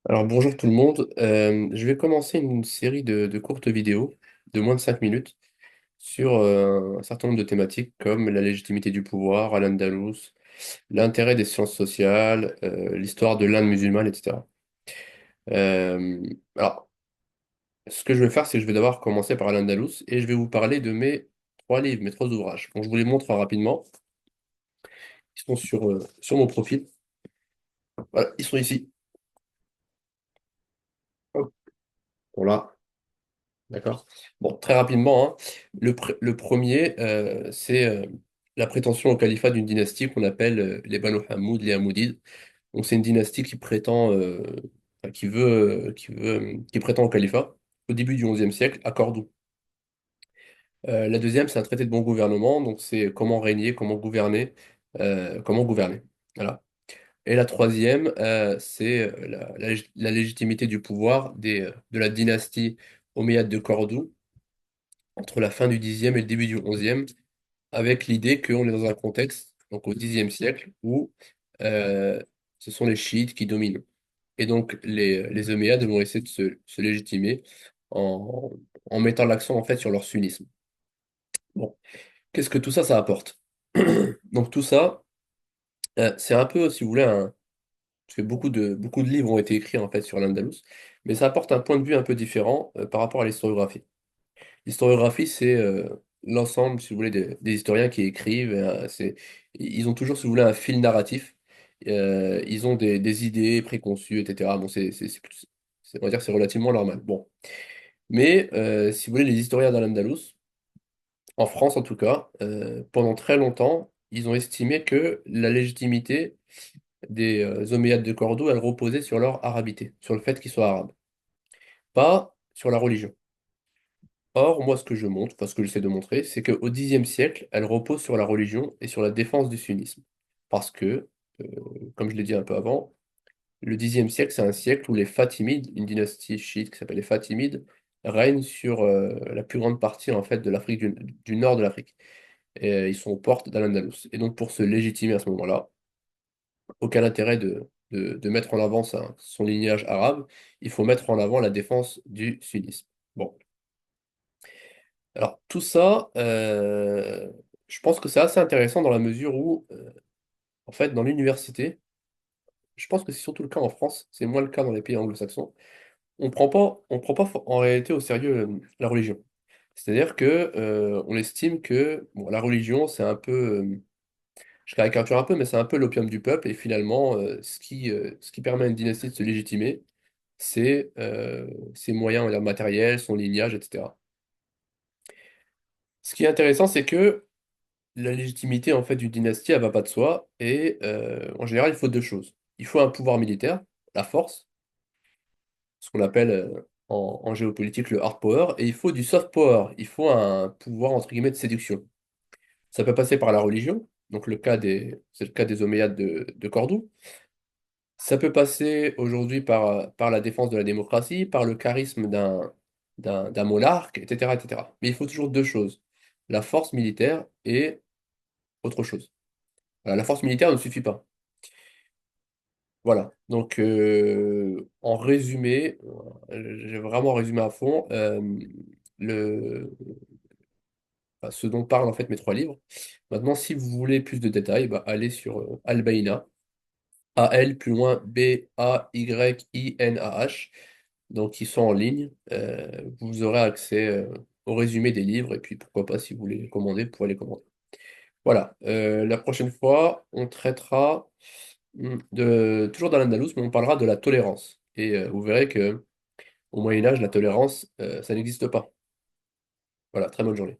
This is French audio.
Alors bonjour tout le monde. Je vais commencer une série de courtes vidéos de moins de 5 minutes sur un certain nombre de thématiques comme la légitimité du pouvoir, Al-Andalus, l'intérêt des sciences sociales, l'histoire de l'Inde musulmane, etc. Euh, alors, ce que je vais faire, c'est que je vais d'abord commencer par Al-Andalus et je vais vous parler de mes trois livres, mes trois ouvrages. Donc je vous les montre rapidement. Ils sont sur mon profil. Voilà, ils sont ici. Hop, voilà. D'accord. Bon, très rapidement, hein. Le premier, c'est la prétention au califat d'une dynastie qu'on appelle les Banu Hammoud, les Hammoudides. Donc c'est une dynastie qui prétend, enfin, qui prétend au califat au début du XIe siècle à Cordoue. La deuxième, c'est un traité de bon gouvernement, donc c'est comment régner, comment gouverner. Voilà. Et la troisième, c'est la légitimité du pouvoir de la dynastie omeyyade de Cordoue entre la fin du Xe et le début du XIe, avec l'idée qu'on est dans un contexte, donc au Xe siècle, où euh, ce sont les chiites qui dominent. Et donc les Omeyyades vont essayer de se légitimer en, en mettant l'accent en fait sur leur sunnisme. Bon, qu'est-ce que tout ça, ça apporte? Donc tout ça, c'est un peu, si vous voulez, parce que beaucoup de livres ont été écrits en fait sur l'Andalous, mais ça apporte un point de vue un peu différent par rapport à l'historiographie. L'historiographie, c'est l'ensemble, si vous voulez, des historiens qui écrivent. Ils ont toujours, si vous voulez, un fil narratif. Ils ont des idées préconçues, etc. Bon, on va dire que c'est relativement normal. Bon. Mais, si vous voulez, les historiens d'Al-Andalus, en France en tout cas, pendant très longtemps, ils ont estimé que la légitimité des Omeyyades de Cordoue, elle reposait sur leur arabité, sur le fait qu'ils soient arabes, pas sur la religion. Or, moi, ce que je montre, enfin ce que j'essaie de montrer, c'est qu'au Xe siècle, elle repose sur la religion et sur la défense du sunnisme. Parce que, euh, comme je l'ai dit un peu avant, le Xe siècle, c'est un siècle où les Fatimides, une dynastie chiite qui s'appelle les Fatimides, règnent sur la plus grande partie en fait de l'Afrique du nord de l'Afrique. Et ils sont aux portes d'Al-Andalus. Et donc, pour se légitimer à ce moment-là, aucun intérêt de mettre en avant son lignage arabe, il faut mettre en avant la défense du sunnisme. Bon. Alors, tout ça, je pense que c'est assez intéressant dans la mesure où, en fait, dans l'université, je pense que c'est surtout le cas en France, c'est moins le cas dans les pays anglo-saxons, on prend pas en réalité au sérieux la religion. C'est-à-dire que on estime que bon, la religion, c'est un peu, je caricature un peu, mais c'est un peu l'opium du peuple, et finalement, ce qui permet à une dynastie de se légitimer, c'est ses moyens, on va dire, matériels, son lignage, etc. Ce qui est intéressant, c'est que la légitimité en fait d'une dynastie, elle va pas de soi, et en général, il faut deux choses. Il faut un pouvoir militaire, la force, ce qu'on appelle en géopolitique le hard power, et il faut du soft power, il faut un pouvoir entre guillemets de séduction. Ça peut passer par la religion, donc c'est le cas des Omeyyades de Cordoue. Ça peut passer aujourd'hui par la défense de la démocratie, par le charisme d'un monarque, etc., etc. Mais il faut toujours deux choses, la force militaire et autre chose. Voilà, la force militaire ne suffit pas. Voilà. Donc, en résumé, j'ai vraiment résumé à fond le, ce dont parlent en fait mes trois livres. Maintenant, si vous voulez plus de détails, bah, allez sur Al-Baïna, A-L, plus loin, B-A-Y-I-N-A-H. Donc, ils sont en ligne. Vous aurez accès au résumé des livres, et puis pourquoi pas, si vous voulez les commander, vous pourrez les commander. Voilà. La prochaine fois, on traitera toujours dans l'Andalous, mais on parlera de la tolérance. Et vous verrez que au Moyen Âge, la tolérance, ça n'existe pas. Voilà, très bonne journée.